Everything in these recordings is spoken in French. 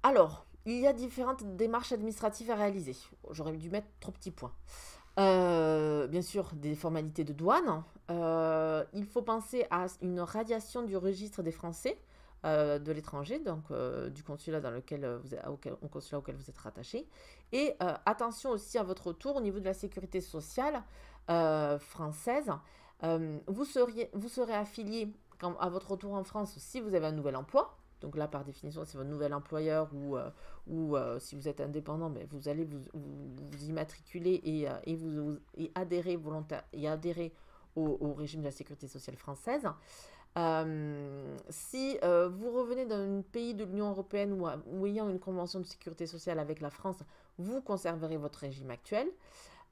Alors, il y a différentes démarches administratives à réaliser. J'aurais dû mettre trop petits points. Bien sûr, des formalités de douane. Il faut penser à une radiation du registre des Français de l'étranger, donc du consulat dans lequel au consulat auquel vous êtes rattaché. Et attention aussi à votre retour au niveau de la sécurité sociale française. Vous serez affilié à votre retour en France si vous avez un nouvel emploi. Donc là, par définition, c'est votre nouvel employeur ou si vous êtes indépendant, mais vous allez vous immatriculer et adhérer au régime de la sécurité sociale française. Si vous revenez d'un pays de l'Union européenne ou ayant une convention de sécurité sociale avec la France, vous conserverez votre régime actuel.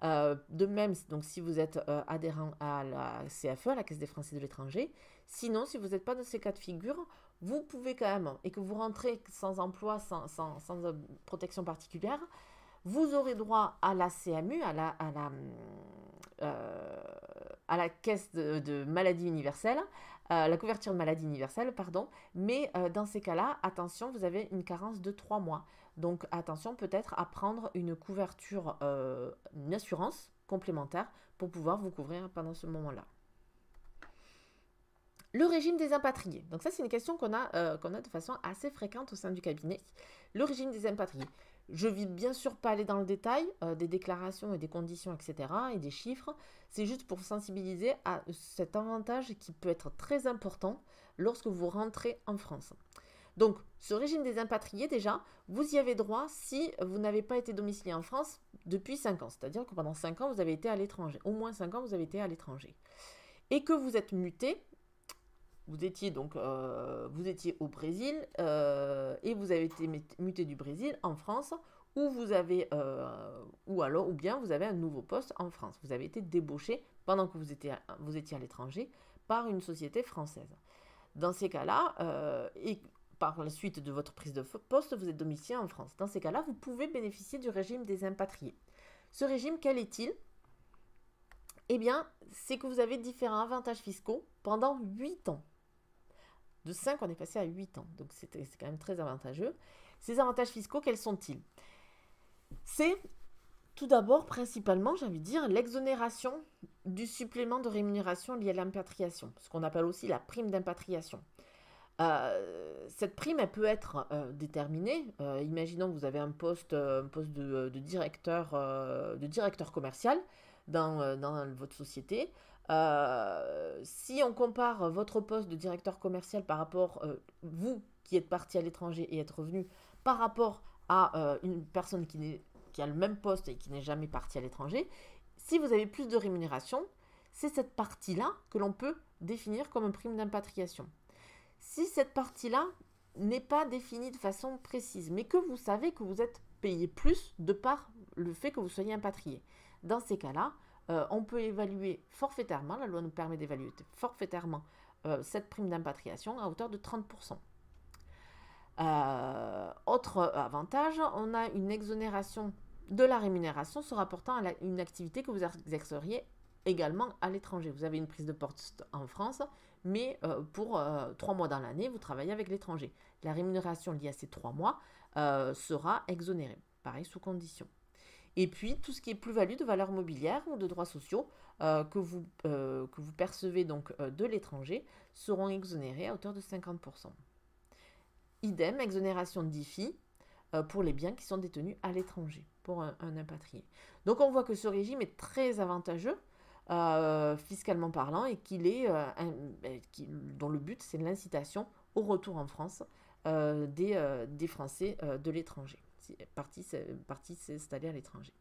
De même, donc, si vous êtes adhérent à la CFE, à la Caisse des Français de l'étranger. Sinon, si vous n'êtes pas dans ces cas de figure, vous pouvez quand même, et que vous rentrez sans emploi, sans protection particulière, vous aurez droit à la CMU, à la caisse de maladie universelle, la couverture de maladie universelle, pardon. Mais dans ces cas-là, attention, vous avez une carence de 3 mois. Donc attention peut-être à prendre une couverture, une assurance complémentaire pour pouvoir vous couvrir pendant ce moment-là. Le régime des impatriés. Donc ça, c'est une question qu'on a de façon assez fréquente au sein du cabinet. Le régime des impatriés. Je ne vais bien sûr pas aller dans le détail des déclarations et des conditions, etc. et des chiffres. C'est juste pour sensibiliser à cet avantage qui peut être très important lorsque vous rentrez en France. Donc, ce régime des impatriés, déjà, vous y avez droit si vous n'avez pas été domicilié en France depuis 5 ans. C'est-à-dire que pendant 5 ans, vous avez été à l'étranger. Au moins 5 ans, vous avez été à l'étranger. Et que vous êtes muté. Vous étiez au Brésil et vous avez été muté du Brésil en France ou ou bien vous avez un nouveau poste en France. Vous avez été débauché pendant que vous étiez à l'étranger par une société française. Dans ces cas-là, et par la suite de votre prise de poste, vous êtes domicilié en France. Dans ces cas-là, vous pouvez bénéficier du régime des impatriés. Ce régime, quel est-il? Eh bien, c'est que vous avez différents avantages fiscaux pendant 8 ans. De 5, on est passé à 8 ans. Donc, c'est quand même très avantageux. Ces avantages fiscaux, quels sont-ils? C'est tout d'abord, principalement, j'ai envie de dire, l'exonération du supplément de rémunération lié à l'impatriation, ce qu'on appelle aussi la prime d'impatriation. Cette prime, elle peut être déterminée. Imaginons que vous avez un poste de directeur commercial dans votre société. Si on compare votre poste de directeur commercial par rapport, vous qui êtes parti à l'étranger et êtes revenu, par rapport à une personne qui a le même poste et qui n'est jamais parti à l'étranger, si vous avez plus de rémunération, c'est cette partie-là que l'on peut définir comme une prime d'impatriation. Si cette partie-là n'est pas définie de façon précise, mais que vous savez que vous êtes payé plus de par le fait que vous soyez impatrié, dans ces cas-là, on peut évaluer forfaitairement, la loi nous permet d'évaluer forfaitairement cette prime d'impatriation à hauteur de 30%. Autre avantage, on a une exonération de la rémunération se rapportant à une activité que vous exerceriez également à l'étranger. Vous avez une prise de poste en France, mais pour 3 mois dans l'année, vous travaillez avec l'étranger. La rémunération liée à ces 3 mois sera exonérée, pareil sous condition. Et puis, tout ce qui est plus-value de valeur mobilière ou de droits sociaux que vous percevez donc de l'étranger seront exonérés à hauteur de 50%. Idem, exonération d'IFI pour les biens qui sont détenus à l'étranger, pour un impatrié. Donc, on voit que ce régime est très avantageux, fiscalement parlant, et dont le but, c'est l'incitation au retour en France des Français de l'étranger, partis s'installer à l'étranger.